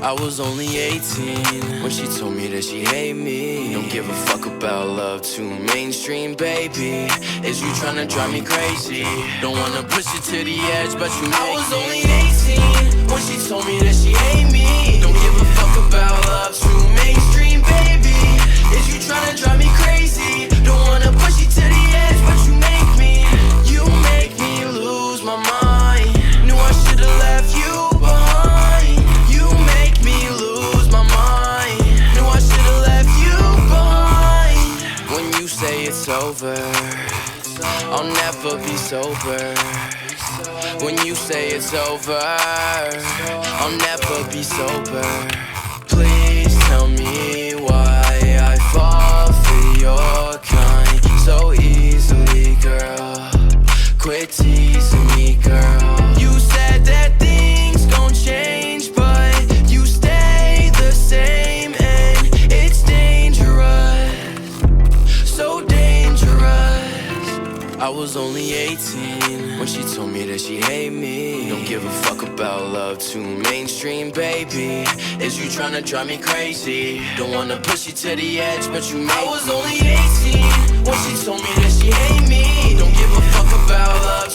I was only 18 when she told me that she hate me. Don't give a fuck about love, too mainstream, baby. Is you tryna drive me crazy? Don't wanna push it to the edge, but you make me. I was only 18 when she told me that she hate me. Don't give a fuck about love, too mainstream, baby. Is you tryna drive me crazy? Don't wanna push it to the edge, but you make me. You make me lose my mind. Knew I should've left you behind. You make me lose my mind. Knew I should've left you behind. When you say it's over, I'll never be sober. When you say it's over, I'll never be sober. Please tell me why I fall for your kind so easily, girl. Quit teasing me, girl. You said that things gon' change, but you stay the same, and it's dangerous, so dangerous. I was only 18 when she told me that she hate me. Don't give a fuck about love, too mainstream, baby. Is you tryna drive me crazy? Don't wanna push you to the edge, but you make me. I was only 18 when she told me that she hate me. Don't give a fuck about love,